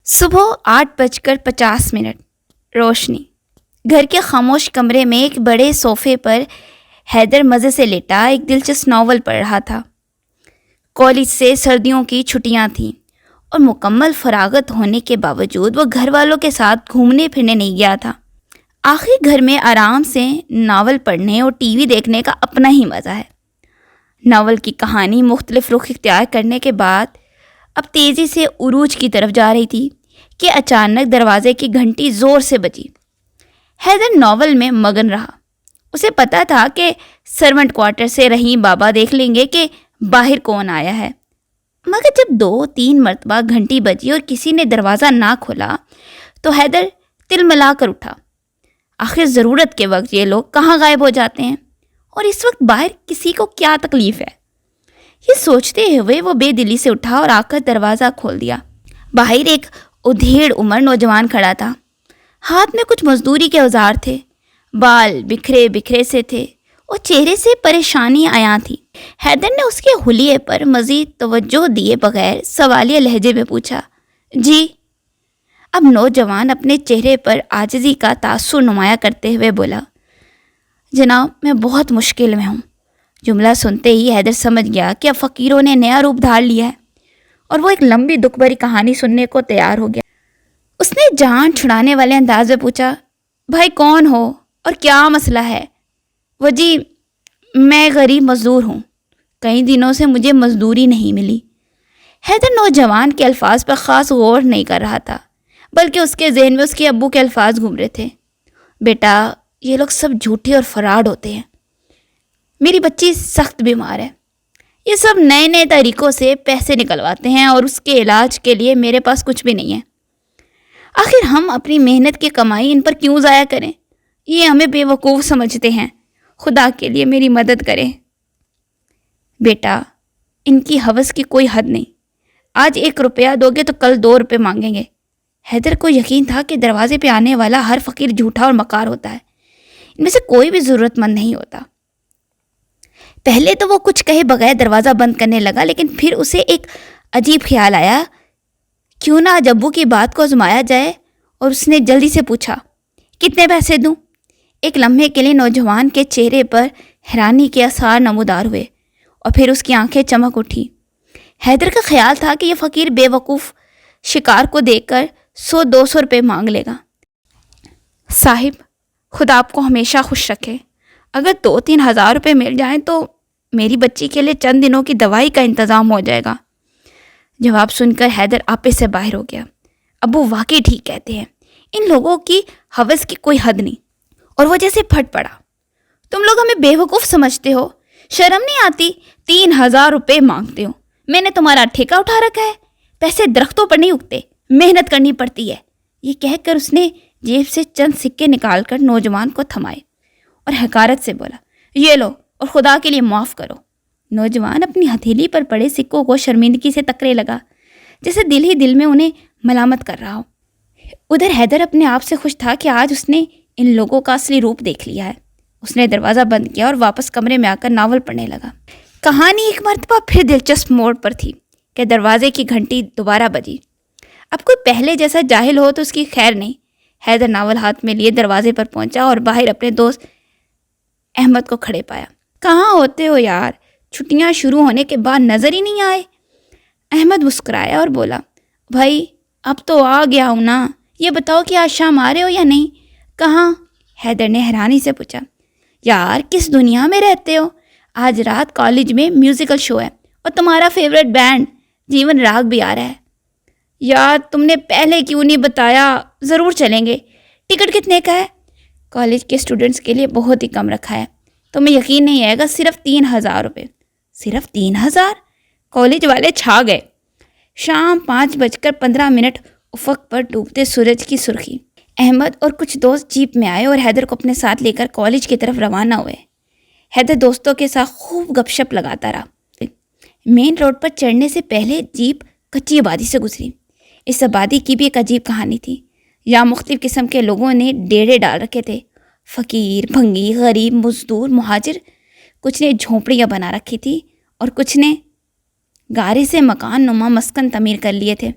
صبح 8:50 روشنی۔ گھر کے خاموش کمرے میں ایک بڑے صوفے پر حیدر مزے سے لیٹا ایک دلچسپ ناول پڑھ رہا تھا۔ کالج سے سردیوں کی چھٹیاں تھیں اور مکمل فراغت ہونے کے باوجود وہ گھر والوں کے ساتھ گھومنے پھرنے نہیں گیا تھا۔ آخر گھر میں آرام سے ناول پڑھنے اور ٹی وی دیکھنے کا اپنا ہی مزہ ہے۔ ناول کی کہانی مختلف رخ اختیار کرنے کے بعد اب تیزی سے عروج کی طرف جا رہی تھی کہ اچانک دروازے کی گھنٹی زور سے بجی۔ حیدر ناول میں مگن رہا۔ اسے پتا تھا کہ سرونٹ کوارٹر سے رحیم بابا دیکھ لیں گے کہ باہر کون آیا ہے، مگر جب 2-3 مرتبہ گھنٹی بجی اور کسی نے دروازہ نہ کھولا تو حیدر تلملا کر اٹھا۔ آخر ضرورت کے وقت یہ لوگ کہاں غائب ہو جاتے ہیں اور اس وقت باہر کسی کو کیا تکلیف ہے؟ یہ سوچتے ہوئے وہ بے دلی سے اٹھا اور آ کر دروازہ کھول دیا۔ باہر ایک ادھیڑ عمر نوجوان کھڑا تھا۔ ہاتھ میں کچھ مزدوری کے اوزار تھے، بال بکھرے بکھرے سے تھے اور چہرے سے پریشانی عیاں تھی۔ حیدر نے اس کے حلیے پر مزید توجہ دیے بغیر سوالیہ لہجے میں پوچھا، جی؟ اب نوجوان اپنے چہرے پر عاجزی کا تاثر نمایاں کرتے ہوئے بولا، جناب میں بہت مشکل میں ہوں۔ جملہ سنتے ہی حیدر سمجھ گیا کہ اب فقیروں نے نیا روپ دھار لیا ہے اور وہ ایک لمبی دکھ بھری کہانی سننے کو تیار ہو گیا۔ اس نے جان چھڑانے والے انداز میں پوچھا، بھائی کون ہو اور کیا مسئلہ ہے؟ وہ جی میں غریب مزدور ہوں، کئی دنوں سے مجھے مزدوری نہیں ملی۔ حیدر نوجوان کے الفاظ پر خاص غور نہیں کر رہا تھا، بلکہ اس کے ذہن میں اس کے ابو کے الفاظ گھوم رہے تھے، بیٹا یہ لوگ سب جھوٹے اور فراڈ ہوتے ہیں، میری بچی سخت بیمار ہے، یہ سب نئے نئے طریقوں سے پیسے نکلواتے ہیں اور اس کے علاج کے لیے میرے پاس کچھ بھی نہیں ہے۔ آخر ہم اپنی محنت کی کمائی ان پر کیوں ضائع کریں؟ یہ ہمیں بے وقوف سمجھتے ہیں، خدا کے لیے میری مدد کریں۔ بیٹا ان کی ہوس کی کوئی حد نہیں، آج 1 روپیہ دو گے تو کل 2 روپے مانگیں گے۔ حیدر کو یقین تھا کہ دروازے پہ آنے والا ہر فقیر جھوٹا اور مکار ہوتا ہے، ان میں سے کوئی بھی ضرورت مند نہیں ہوتا۔ پہلے تو وہ کچھ کہے بغیر دروازہ بند کرنے لگا، لیکن پھر اسے ایک عجیب خیال آیا، کیوں نہ آج ابو کی بات کو آزمایا جائے، اور اس نے جلدی سے پوچھا، کتنے پیسے دوں؟ ایک لمحے کے لیے نوجوان کے چہرے پر حیرانی کے آثار نمودار ہوئے اور پھر اس کی آنکھیں چمک اٹھی۔ حیدر کا خیال تھا کہ یہ فقیر بے وقوف شکار کو دیکھ کر 100-200 روپے مانگ لے گا۔ صاحب خدا آپ کو ہمیشہ خوش رکھے، اگر 2-3 ہزار روپے مل جائیں تو میری بچی کے لیے چند دنوں کی دوائی کا انتظام ہو جائے گا۔ جواب سن کر حیدر آپے سے باہر ہو گیا۔ ابو واقعی ٹھیک کہتے ہیں، ان لوگوں کی ہوس کی کوئی حد نہیں۔ اور وہ جیسے پھٹ پڑا، تم لوگ ہمیں بے وقوف سمجھتے ہو، شرم نہیں آتی؟ 3,000 روپے مانگتے ہو، میں نے تمہارا ٹھیکہ اٹھا رکھا ہے؟ پیسے درختوں پر نہیں اگتے، محنت کرنی پڑتی ہے۔ یہ کہہ کر اس نے جیب سے چند سکے نکال کر نوجوان کو تھمائے اور حقارت سے بولا، یہ لو اور خدا کے لیے معاف کرو۔ نوجوان اپنی ہتھیلی پر پڑے سکوں کو شرمندگی سے تکرے لگا، جیسے دل ہی دل میں انہیں ملامت کر رہا ہو۔ ادھر حیدر اپنے آپ سے خوش تھا کہ آج اس نے ان لوگوں کا اصلی روپ دیکھ لیا ہے۔ اس نے دروازہ بند کیا اور واپس کمرے میں آ کر ناول پڑھنے لگا۔ کہانی ایک مرتبہ پھر دلچسپ موڑ پر تھی کہ دروازے کی گھنٹی دوبارہ بجی۔ اب کوئی پہلے جیسا جاہل ہو تو اس کی خیر نہیں۔ حیدر ناول ہاتھ میں لیے دروازے پر پہنچا اور باہر اپنے دوست احمد کو کھڑے پایا۔ کہاں ہوتے ہو یار، چھٹیاں شروع ہونے کے بعد نظر ہی نہیں آئے۔ احمد مسکرایا اور بولا، بھائی اب تو آ گیا ہوں نا، یہ بتاؤ کہ آج شام آ رہے ہو یا نہیں؟ کہاں؟ حیدر نے حیرانی سے پوچھا۔ یار کس دنیا میں رہتے ہو؟ آج رات کالج میں میوزیکل شو ہے اور تمہارا فیوریٹ بینڈ جیون راگ بھی آ رہا ہے۔ یار تم نے پہلے کیوں نہیں بتایا؟ ضرور چلیں گے۔ ٹکٹ کتنے کا ہے؟ کالج کے اسٹوڈنٹس کے لیے بہت ہی کم رکھا ہے، تمہیں یقین نہیں آئے گا، صرف 3,000 روپے۔ صرف 3,000؟ کالج والے چھا گئے۔ شام 5:15 افق پر ڈوبتے سورج کی سرخی۔ احمد اور کچھ دوست جیپ میں آئے اور حیدر کو اپنے ساتھ لے کر کالج کی طرف روانہ ہوئے۔ حیدر دوستوں کے ساتھ خوب گپ شپ لگاتا رہا۔ مین روڈ پر چڑھنے سے پہلے جیپ کچی آبادی سے گزری۔ اس آبادی کی بھی ایک عجیب کہانی تھی۔ یہاں مختلف قسم کے لوگوں نے ڈیرے ڈال رکھے تھے، فقیر، بھنگی، غریب، مزدور، مہاجر۔ کچھ نے جھونپڑیاں بنا رکھی تھی اور کچھ نے گارے سے مکان نما مسکن تعمیر کر لیے تھے۔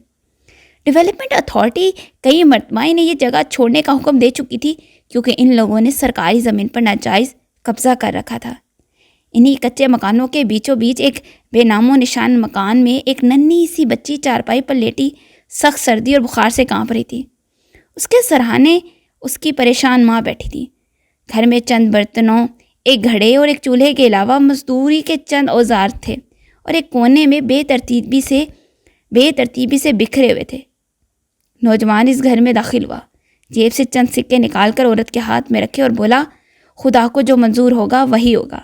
ڈیولپمنٹ اتھارٹی کئی مرتبہ انہیں یہ جگہ چھوڑنے کا حکم دے چکی تھی کیونکہ ان لوگوں نے سرکاری زمین پر ناجائز قبضہ کر رکھا تھا۔ انہی کچے مکانوں کے بیچوں بیچ ایک بے نام و نشان مکان میں ایک ننھی سی بچی چارپائی پر لیٹی سخت سردی اور بخار سے کانپ رہی تھی۔ اس کے سرہانے اس کی پریشان ماں بیٹھی تھی۔ گھر میں چند برتنوں، ایک گھڑے اور ایک چولہے کے علاوہ مزدوری کے چند اوزار تھے اور ایک کونے میں بے ترتیبی سے بکھرے ہوئے تھے۔ نوجوان اس گھر میں داخل ہوا، جیب سے چند سکے نکال کر عورت کے ہاتھ میں رکھے اور بولا، خدا کو جو منظور ہوگا وہی ہوگا۔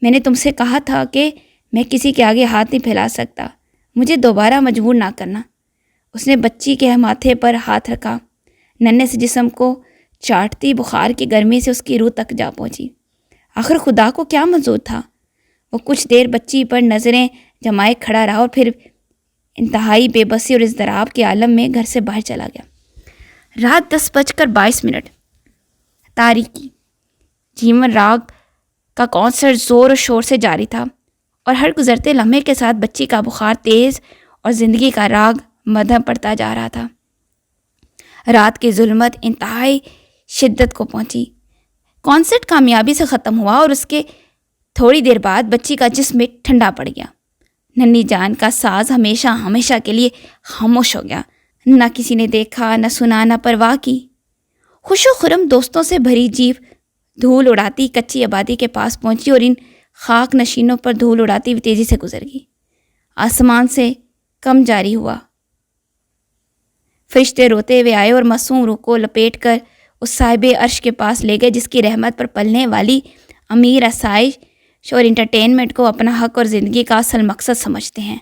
میں نے تم سے کہا تھا کہ میں کسی کے آگے ہاتھ نہیں پھیلا سکتا، مجھے دوبارہ مجبور نہ کرنا۔ اس نے بچی کے ماتھے پر ہاتھ رکھا، ننھے سے جسم کو چاٹتی بخار کی گرمی سے اس کی روح تک جا پہنچی۔ آخر خدا کو کیا منظور تھا؟ وہ کچھ دیر بچی پر نظریں جمائے کھڑا رہا اور پھر انتہائی بے بسی اور اضطراب کے عالم میں گھر سے باہر چلا گیا۔ رات 10:22۔ تاریکی۔ جیون راگ کا کنسرٹ زور و شور سے جاری تھا اور ہر گزرتے لمحے کے ساتھ بچی کا بخار تیز اور زندگی کا راگ مدھم پڑتا جا رہا تھا۔ رات کی ظلمت انتہائی شدت کو پہنچی۔ کنسرٹ کامیابی سے ختم ہوا اور اس کے تھوڑی دیر بعد بچی کا جسم ٹھنڈا پڑ گیا۔ ننھی جان کا ساز ہمیشہ کے لیے خاموش ہو گیا۔ نہ کسی نے دیکھا، نہ سنا، نہ پرواہ کی۔ خوش و خرم دوستوں سے بھری جیپ دھول اڑاتی کچی آبادی کے پاس پہنچی اور ان خاک نشینوں پر دھول اڑاتی ہوئی تیزی سے گزر گئی۔ آسمان سے کم جاری ہوا۔ فرشتے روتے ہوئے آئے اور معصوم روح کو لپیٹ کر اس صاحب عرش کے پاس لے گئے جس کی رحمت پر پلنے والی امیر آسائش اور انٹرٹینمنٹ کو اپنا حق اور زندگی کا اصل مقصد سمجھتے ہیں۔